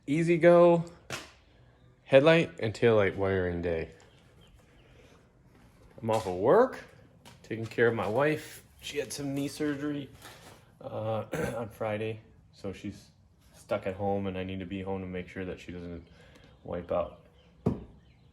EZGO headlight and taillight wiring day. I'm off of work, taking care of my wife. She had some knee surgery on Friday, so she's stuck at home and I need to be home to make sure that she doesn't wipe out.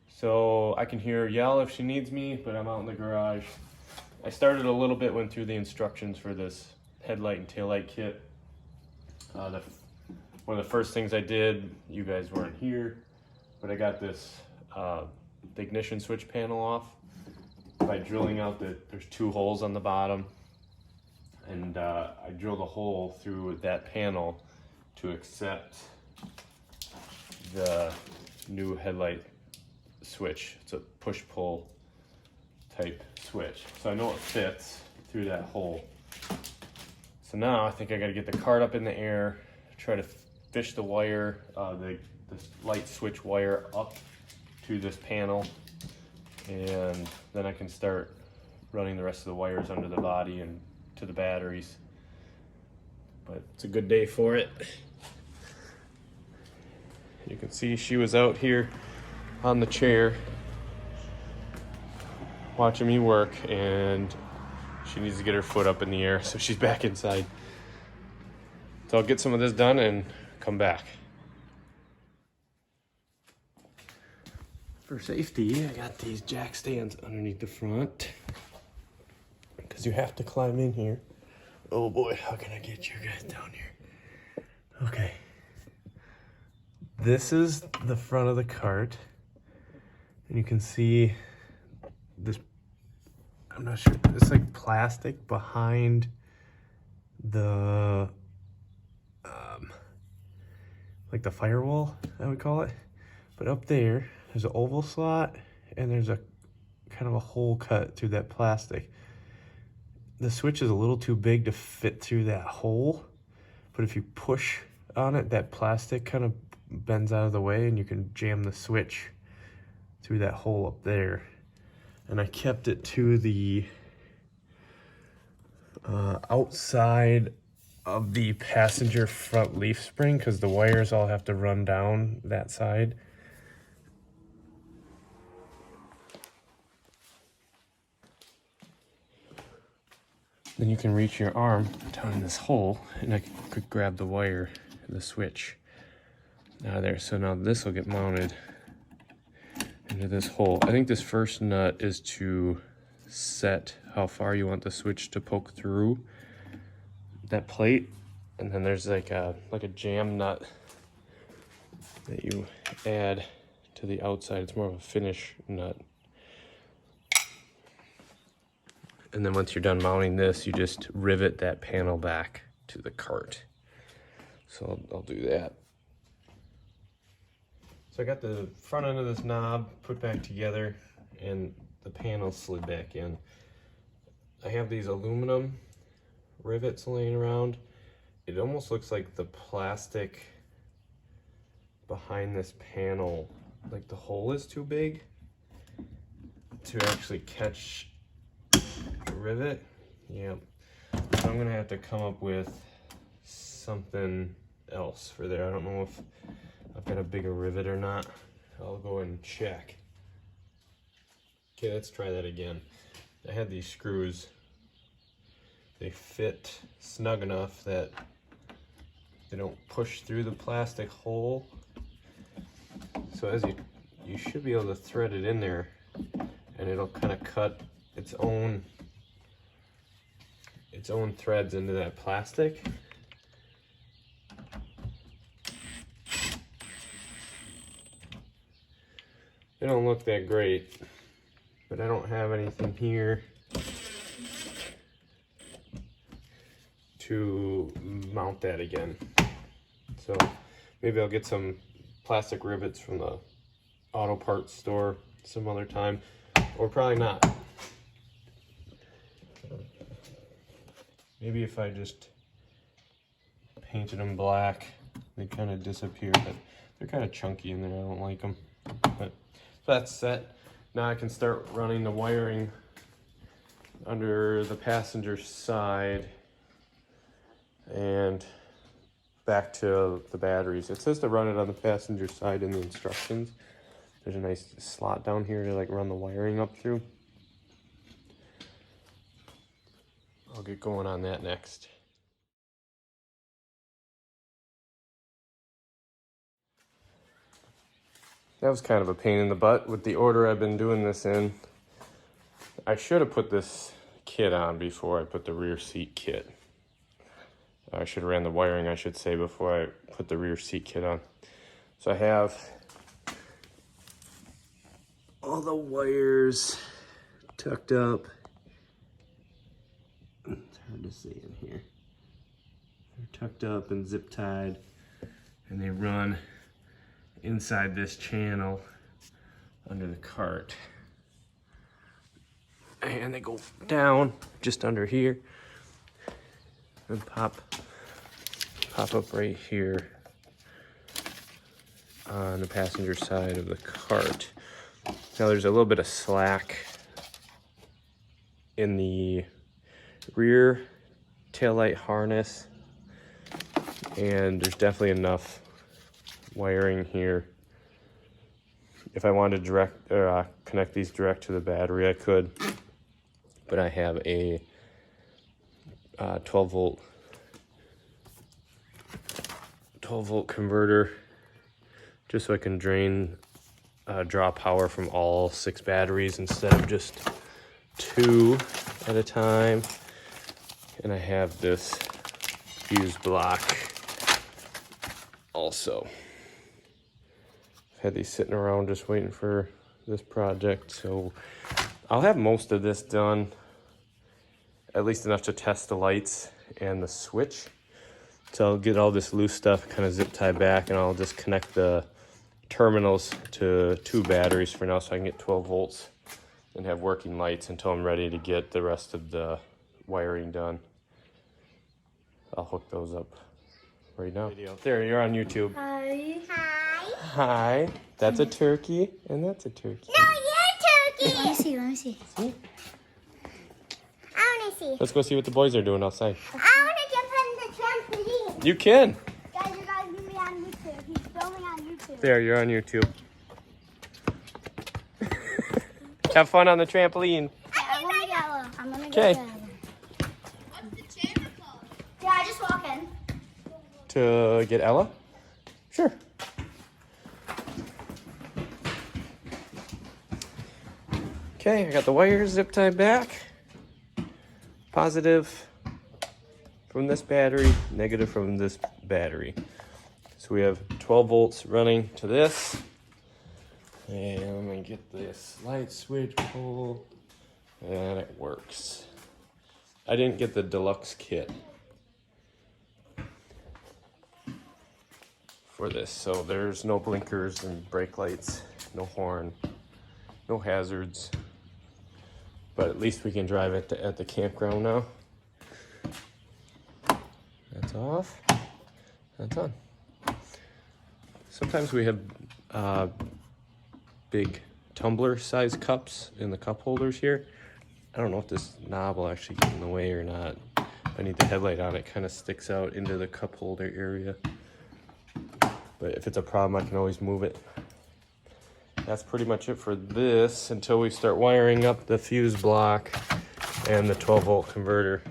So I can hear her yell if she needs me, but I'm out in the garage. I started a little bit, went through the instructions for this headlight and taillight kit. One of the first things I did, you guys weren't here, but I got this the ignition switch panel off by drilling out there's two holes on the bottom, and I drilled a hole through that panel to accept the new headlight switch. It's a push-pull type switch, so I know it fits through that hole. So now I think I got to get the cart up in the air, try to fish the wire, this light switch wire up to this panel, and then I can start running the rest of the wires under the body and to the batteries. But it's a good day for it. You can see she was out here on the chair watching me work, and she needs to get her foot up in the air, so she's back inside. So I'll get some of this done and come back. For safety, I got these jack stands underneath the front because you have to climb in here. Oh boy, how can I get you guys down here? Okay. This is the front of the cart, and you can see this, I'm not sure, it's like plastic behind the like the firewall, I would call it. But up there's an oval slot, and there's a kind of a hole cut through that plastic. The switch is a little too big to fit through that hole, but if you push on it, that plastic kind of bends out of the way and you can jam the switch through that hole up there. And I kept it to the outside of the passenger front leaf spring because the wires all have to run down that side. Then you can reach your arm down in this hole and I could grab the wire and the switch out of there. So now this will get mounted into this hole. I think this first nut is to set how far you want the switch to poke through that plate, and then there's like a jam nut that you add to the outside. It's more of a finish nut. And then once you're done mounting this, you just rivet that panel back to the cart. So I'll do that. So I got the front end of this knob put back together and the panel slid back in. I have these aluminum rivets laying around. It almost looks like the plastic behind this panel, like the hole is too big to actually catch the rivet. Yeah, so I'm gonna have to come up with something else for there. I don't know if I've got a bigger rivet or not. I'll go and check. Okay, let's try that again. I had these screws. They fit snug enough that they don't push through the plastic hole. So as you should be able to thread it in there, and it'll kind of cut its own threads into that plastic. They don't look that great, but I don't have anything here to mount that again. So maybe I'll get some plastic rivets from the auto parts store some other time, or probably not. Maybe if I just painted them black, they kind of disappear, but they're kind of chunky in there. I don't like them. But so that's set. Now I can start running the wiring under the passenger side and back to the batteries. It says to run it on the passenger side in the instructions. There's a nice slot down here to like run the wiring up through. I'll get going on that next. That was kind of a pain in the butt with the order I've been doing this in. I should have put this kit on before I put the rear seat kit. I should have ran the wiring, I should say, before I put the rear seat kit on. So I have all the wires tucked up. It's hard to see in here. They're tucked up and zip tied, and they run inside this channel under the cart. And they go down just under here and pop up right here on the passenger side of the cart. Now there's a little bit of slack in the rear taillight harness, and there's definitely enough wiring here. If I wanted to connect these direct to the battery, I could, but I have a 12 volt converter just so I can draw power from all 6 batteries instead of just 2 at a time. And I have this fuse block also. I've had these sitting around just waiting for this project, so I'll have most of this done, at least enough to test the lights and the switch. So I'll get all this loose stuff kind of zip tied back, and I'll just connect the terminals to 2 batteries for now so I can get 12 volts and have working lights until I'm ready to get the rest of the wiring done. I'll hook those up right now. There, you're on YouTube. Hi. Hi. Hi. That's a turkey, and that's a turkey. No, you're a turkey. Let me see. See? I want to see. Let's go see what the boys are doing outside. I want to jump on the trampoline. You can. Guys, you guys be on YouTube. He's filming on YouTube. There, you're on YouTube. Have fun on the trampoline. I'm gonna get Ella. I'm gonna Okay. get Ella. What's the channel called? Yeah, just walk in. To get Ella? Sure. Okay, I got the wires zip tied back. Positive from this battery, negative from this battery. So we have 12 volts running to this. And I'm gonna get this light switch pulled, and it works. I didn't get the deluxe kit for this, so there's no blinkers and brake lights, no horn, no hazards. But at least we can drive it at the campground now. That's off. That's on. Sometimes we have big tumbler size cups in the cup holders here. I don't know if this knob will actually get in the way or not. If I need the headlight on, it kind of sticks out into the cup holder area. But if it's a problem, I can always move it. That's pretty much it for this until we start wiring up the fuse block and the 12 volt converter.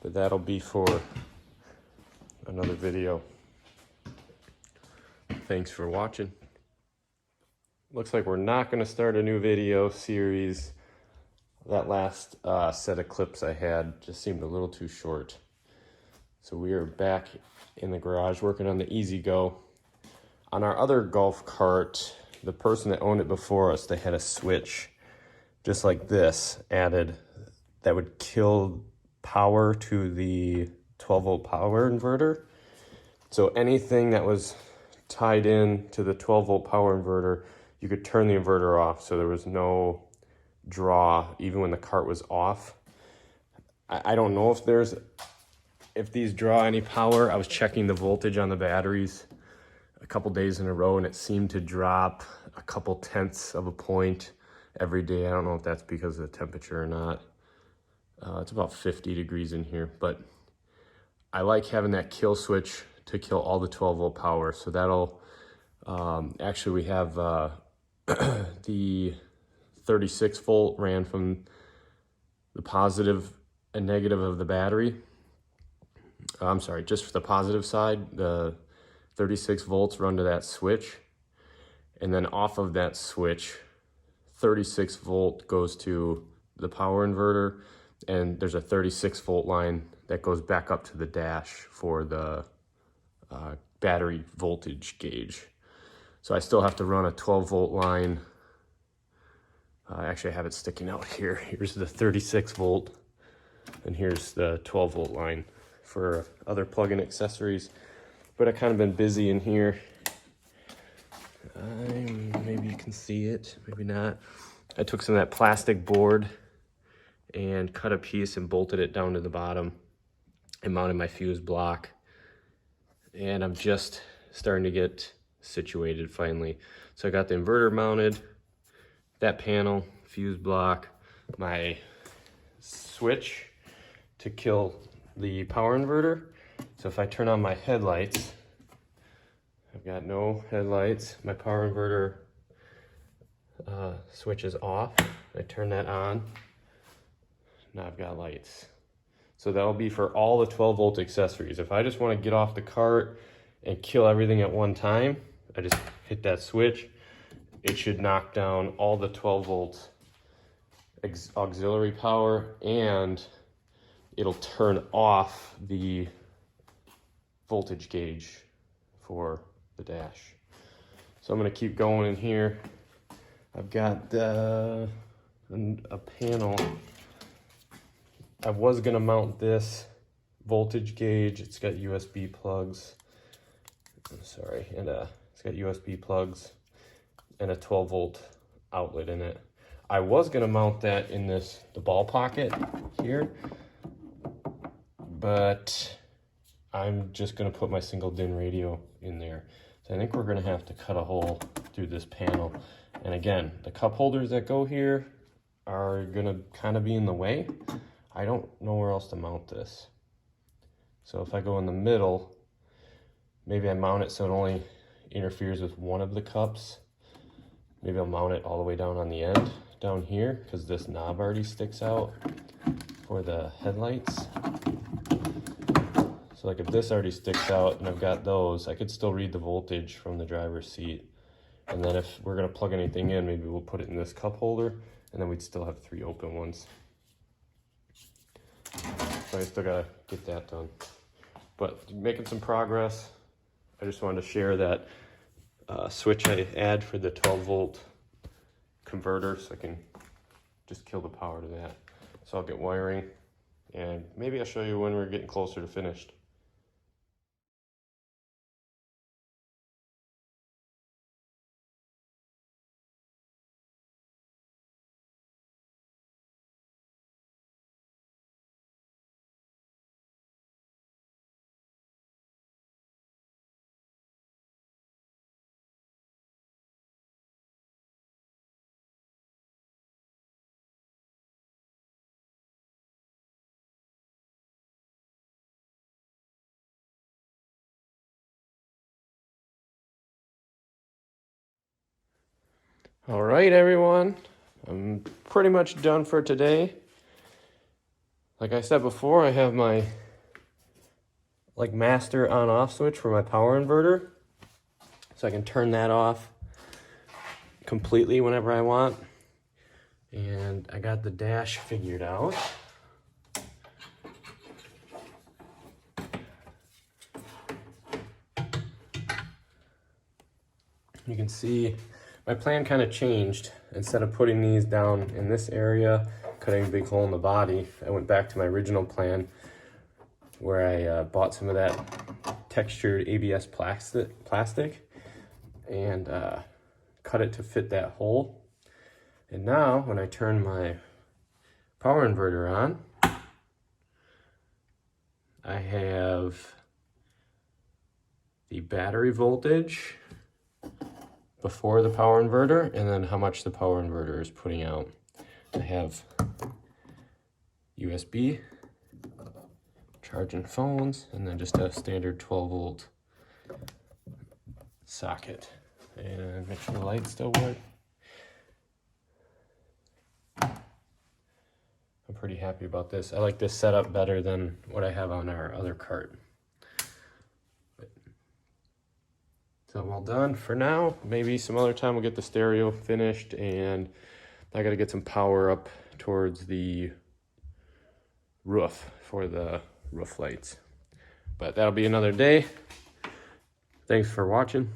But that'll be for another video. Thanks for watching. Looks like we're not going to start a new video series. That last set of clips I had just seemed a little too short. So we are back in the garage working on the EZGO. On our other golf cart, the person that owned it before us, they had a switch just like this added that would kill power to the 12 volt power inverter. So anything that was tied in to the 12 volt power inverter, you could turn the inverter off, so there was no draw even when the cart was off. I don't know if these draw any power. I was checking the voltage on the batteries a couple days in a row, and it seemed to drop a couple tenths of a point every day. I don't know if that's because of the temperature or not. It's about 50 degrees in here, but I like having that kill switch to kill all the 12 volt power. So that'll, actually we have the 36 volt ran from the positive and negative of the battery. I'm sorry, just for the positive side, the 36 volts run to that switch. And then off of that switch, 36 volt goes to the power inverter, and there's a 36 volt line that goes back up to the dash for the battery voltage gauge. So I still have to run a 12 volt line. Actually, I have it sticking out here. Here's the 36 volt, and here's the 12 volt line for other plug-in accessories. But I've kind of been busy in here. Maybe you can see it, maybe not. I took some of that plastic board and cut a piece and bolted it down to the bottom and mounted my fuse block. And I'm just starting to get situated finally. So I got the inverter mounted, that panel, fuse block, my switch to kill the power inverter. So if I turn on my headlights, I've got no headlights. My power inverter switch is off. I turn that on. Now I've got lights. So that'll be for all the 12 volt accessories. If I just want to get off the cart and kill everything at one time, I just hit that switch. It should knock down all the 12 volt auxiliary power, and it'll turn off the voltage gauge for the dash. So I'm going to keep going in here. I've got a panel. I was going to mount this voltage gauge. It's got USB plugs. I'm sorry, and it's got USB plugs and a 12 volt outlet in it. I was going to mount that in the ball pocket here, but I'm just going to put my single DIN radio in there. So I think we're going to have to cut a hole through this panel. And again, the cup holders that go here are going to kind of be in the way. I don't know where else to mount this. So if I go in the middle, maybe I mount it so it only interferes with one of the cups. Maybe I'll mount it all the way down on the end down here, because this knob already sticks out for the headlights. So like if this already sticks out and I've got those, I could still read the voltage from the driver's seat. And then if we're gonna plug anything in, maybe we'll put it in this cup holder, and then we'd still have 3 open ones. So I still gotta get that done. But making some progress. I just wanted to share that switch I add for the 12 volt converter, so I can just kill the power to that. So I'll get wiring, and maybe I'll show you when we're getting closer to finished. All right, everyone, I'm pretty much done for today. Like I said before, I have my master on-off switch for my power inverter, so I can turn that off completely whenever I want. And I got the dash figured out. You can see my plan kind of changed. Instead of putting these down in this area, cutting a big hole in the body, I went back to my original plan where I bought some of that textured ABS plastic and cut it to fit that hole. And now when I turn my power inverter on, I have the battery voltage before the power inverter, and then how much the power inverter is putting out. I have USB, charging phones, and then just a standard 12 volt socket. And make sure the lights still work. I'm pretty happy about this. I like this setup better than what I have on our other cart. So I'm all done for now. Maybe some other time we'll get the stereo finished, and I gotta get some power up towards the roof for the roof lights. But that'll be another day. Thanks for watching.